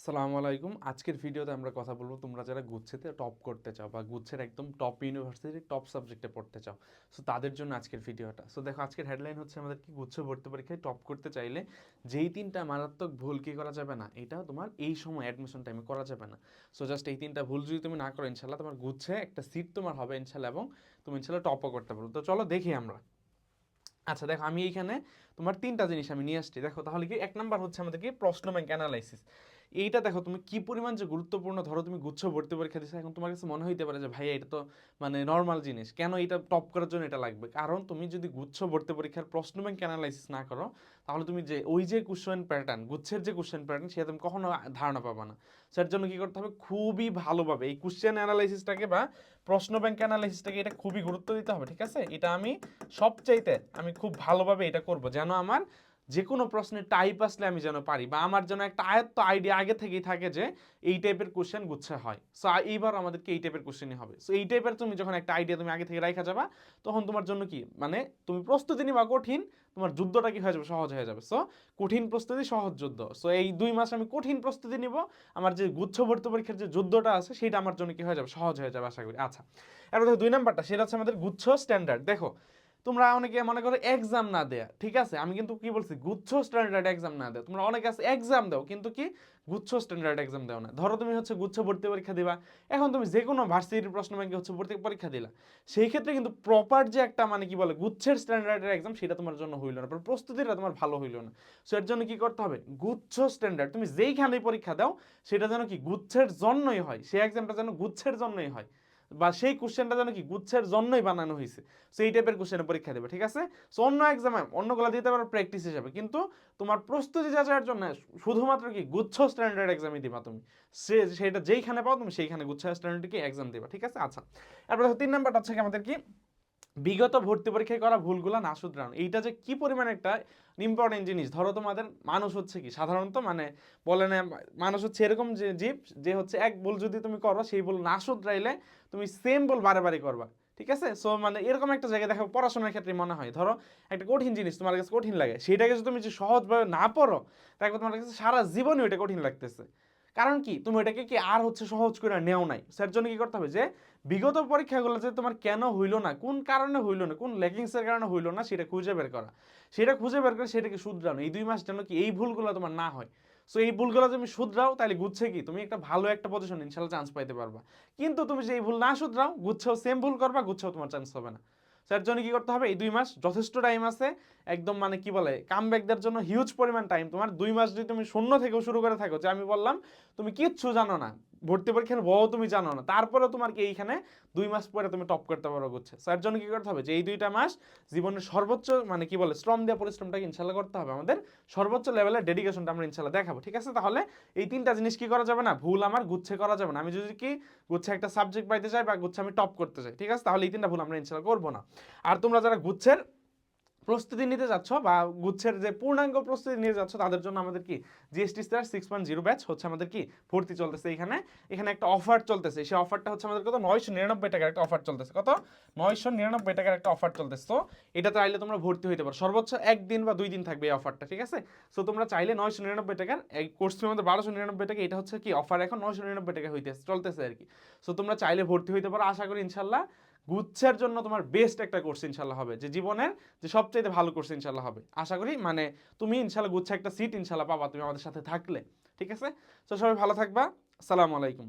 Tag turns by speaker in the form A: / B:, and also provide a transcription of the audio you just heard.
A: সালামু আলাইকুম। আজকের ভিডিওতে আমরা কথা বলবো তোমরা যারা গুচ্ছেতে টপ করতে চাও বা গুচ্ছের একদম টপ ইউনিভার্সিটির টপ সাবজেক্টে পড়তে চাও, সো তাদের জন্য আজকের ভিডিওটা। সো দেখো, আজকের হেডলাইন হচ্ছে আমাদের কি, গুচ্ছ ভর্তি পরীক্ষায় টপ করতে চাইলে যেই তিনটা মারাত্মক ভুল কি করা যাবে না, এটা তোমার এই সময় অ্যাডমিশন টাইমে করা যাবে না। সো জাস্ট এই তিনটা ভুল যদি তুমি না করো, ইনশাল্লাহ তোমার গুচ্ছে একটা সিট তোমার হবে ইনশাল্লাহ, এবং তুমি ইনশাল্লাহ টপও করতে পারো। তো চলো দেখি আমরা। আচ্ছা দেখো, আমি এইখানে তোমার তিনটা জিনিস আমি নিয়ে আসছি। দেখো তাহলে কি, এক নাম্বার হচ্ছে আমাদের কি, প্রশ্ন ব্যাংক অ্যানালাইসিস। এইটা দেখো তুমি কি পরিমাণ যে গুরুত্বপূর্ণ। ধরো তুমি গুচ্ছ ভর্তি পরীক্ষা দিচ্ছ, এখন তোমার কাছে মনে হইতে পারে যে ভাই এটা তো মানে নর্মাল জিনিস, কেন এটা টপ করার জন্য এটা লাগবে? কারণ তুমি যদি গুচ্ছ ভর্তি পরীক্ষার প্রশ্ন ব্যাংক অ্যানালাইসিস না করো, তাহলে তুমি যে ওই যে কোশ্চেন প্যাটার্ন, গুচ্ছের যে কোশ্চেন প্যাটার্ন, সেটা তুমি কখনো ধারণা পাবা না। সেটার জন্য কি করতে হবে, খুবই ভালোভাবে এই কোশ্চেন অ্যানালাইসিসটাকে বা প্রশ্ন ব্যাংক অ্যানালাইসিসটাকে এটা খুবই গুরুত্ব দিতে হবে। ঠিক আছে, এটা আমি খুব ভালোভাবে এটা করব, যেন আমার যে কোনো প্রশ্নের টাইপ আসলে আমি যেন পারি, বা আমার যেন একটা আয়ত্ত আইডিয়া আগে থেকেই থাকে যে এই টাইপের কোশ্চেন গুচ্ছে হয়। সো এইবার আমাদেরকে এই টাইপের কোশ্চেনই হবে। সো এই টাইপের তুমি যখন একটা আইডিয়া তুমি আগে থেকে রাখা যাবা, তখন তোমার জন্য কি মানে তুমি প্রস্তুতি নিবা কঠিন, তোমার যুদ্ধটা কি হয়ে যাবে, সহজ হয়ে যাবে। সো কঠিন প্রস্তুতি, সহজ যুদ্ধ। সো এই 2 মাস আমি কঠিন প্রস্তুতি নিব, আমার যে গুচ্ছ ভর্তি পরীক্ষার যে যুদ্ধটা আছে সেটা আমার জন্য কি হয়ে যাবে, সহজ হয়ে যাবে আশা করি। আচ্ছা, এবার দেখো 2 নাম্বারটা, সেটা হচ্ছে আমাদের গুচ্ছ স্ট্যান্ডার্ড। দেখো তোমরা অনেকে মনে করো এক্সাম না দেয়া, ঠিক আছে, আমি কিন্তু কি বলছি, গুচ্ছ স্ট্যান্ডার্ড এক্সাম না দেও। তোমরা অনেকে আছে এক্সাম দাও, কিন্তু কি গুচ্ছ স্ট্যান্ডার্ড এক্সাম দাও না। ধরো তুমি হচ্ছে গুচ্ছ ভর্তি পরীক্ষা দিবা, এখন তুমি যে কোনো ভার্সিটির প্রশ্ন ব্যাংকে হচ্ছে ভর্তি পরীক্ষা দিলা, সেই ক্ষেত্রে কিন্তু প্রপার যে একটা মানে কি বলে গুচ্ছের স্ট্যান্ডার্ডের এক্সাম, সেটা তোমার জন্য হইল না, প্রস্তুতিটা তোমার ভালো হইল না। সো এর জন্য কি করতে হবে, গুচ্ছ স্ট্যান্ডার্ড তুমি যেইখানে পরীক্ষা দাও, সেটা যেন কি গুচ্ছের জন্যই হয়, সেই এক্সামটা যেন গুচ্ছের জন্যই হয়, বা সেই কোশ্চেনটা যেন কি গুচ্ছের জন্যই বানানো হয়েছে। সো এই টাইপের কোশ্চেনের পরীক্ষা দেবে, ঠিক আছে। সো অন্য এক্সামে অন্যগুলো দিতে পারো প্র্যাকটিস হিসাবে, কিন্তু তোমার প্রস্তুতি যাচাইয়ের জন্য শুধুমাত্র কি গুচ্ছ স্ট্যান্ডার্ড এক্সামই দিবা তুমি। সেটা যেইখানে পাও তুমি সেইখানে গুচ্ছ স্ট্যান্ডার্ডকে এক্সাম দিবা, ঠিক আছে। আচ্ছা, এরপর 3 নাম্বারটা হচ্ছে কি, আমাদের কি বিগত ভর্তি পরীক্ষায় করা ভুলগুলো না শুধরানো। এইটা যে কি পরিমাণ একটা ইম্পর্টেন্ট জিনিস। ধরো তোমাদের মানুষ হচ্ছে কি সাধারণত মানে বলে না, মানুষ হচ্ছে এরকম যে জীব, যে হচ্ছে এক ভুল যদি তুমি করো, সেই ভুল না শুধরাইলে তুমি সেম ভুল বারে বারে করবা, ঠিক আছে। সো মানে এরকম একটা জায়গায় দেখো, পড়াশোনার ক্ষেত্রে মনে হয়, ধরো একটা কঠিন জিনিস তোমার কাছে কঠিন লাগে, সেটাকে যদি তুমি যে সহজভাবে না পড়ো, তারপর তোমার কাছে সারা জীবনই ওইটা কঠিন লাগতেছে। কারণ কি, তুমি ওটাকে কি আর হচ্ছে সহজ করে নেও নাই। সেটার জন্য কি করতে হবে, যে বিগত পরীক্ষাগুলো যে তোমার কেন হইলো না, কোন কারণে হইলো না, কোন লেগিংসের কারণে হইলো না, সেটা খুঁজে বের করা, সেটা খুঁজে বের করে সেটাকে শুধরানো। এই 2 মাস যেন কি এই ভুলগুলো তোমার না হয়। সো এই ভুলগুলো তুমি শুধরাও, তাহলে গুচ্ছে কি তুমি একটা ভালো একটা পজিশন ইনশাল্লাহ চান্স পাইতে পারবা। কিন্তু তুমি যে এই ভুল না শুধরাও, গুচ্ছেও সেম ভুল করবা, গুচ্ছেও তোমার চান্স হবে না। তার জন্য কি করতে হবে, এই 2 মাস যথেষ্ট টাইম আছে, একদম মানে কি বলে কাম ব্যাকদের জন্য হিউজ পরিমাণ টাইম। তোমার 2 মাস যদি তুমি শূন্য থেকেও শুরু করে থাকো, যে আমি বললাম তুমি কিচ্ছু জানো না, ভর্তি পরীক্ষার বউ তুমি জানো না, তারপরে তোমার কি এইখানে 2 মাস পরে তুমি টপ করতে পারো গুচ্ছে। তার জন্য কি করতে হবে, যে এই 2টা মাস জীবনের সর্বোচ্চ মানে কি বলে শ্রম দেওয়া পরিশ্রমটাকে ইনশাল্লাহ করতে হবে, আমাদের সর্বোচ্চ লেভেলের ডেডিকেশনটা আমরা ইনশাল্লাহ দেখাবো, ঠিক আছে। তাহলে এই 3টা জিনিস কি করা যাবে না, ভুল আমার গুচ্ছে করা যাবে না। আমি যদি কি গুচ্ছে একটা সাবজেক্ট পাইতে চাই বা গুচ্ছে আমি টপ করতে চাই, ঠিক আছে, তাহলে এই 3টা ভুল আমরা ইনশাল্লাহ করবো না। আর তোমরা যারা গুচ্ছের প্রস্তুতি নিতে যাচ্ছ বা গুচ্ছের যে পূর্ণাঙ্গ প্রস্তুতি নিতে যাচ্ছ, তাদের জন্য আমাদের কি জিএসটি স্টার 6.0 ব্যাচ হচ্ছে আমাদের কি ভর্তি চলতেছে। এখানে এখানে একটা অফার চলতেছে, সেই অফারটা হচ্ছে আমাদের কত, 999 টাকার একটা অফার চলতেছে। কত, 999 টাকার একটা অফার চলতেছে। তো এটা চাইলে তোমরা ভর্তি হইতে পারো, সর্বোচ্চ 1 দিন বা 2 দিন থাকবে এই অফারটা, ঠিক আছে। সো তোমরা চাইলে 999 টাকার এই কোর্স ফি আমাদের 1299 টাকা, এটা হচ্ছে কি অফার এখন 999 টাকা হইতেছে চলতেছে আর কি। সো তোমরা চাইলে ভর্তি হইতে পারো, আশা করি ইনশাল্লাহ গুচ্ছের জন্য তোমার বেস্ট একটা কোর্স ইনশাল্লাহ হবে, যে জীবনের যে সবচেয়ে ভালো কোর্স ইনশাল্লাহ হবে। আশা করি মানে তুমি ইনশাল্লাহ গুচ্ছে একটা সিট ইনশাল্লাহ পাবা তুমি আমাদের সাথে থাকলে, ঠিক আছে। তো সবাই ভালো থাকবা। আসসালামু আলাইকুম।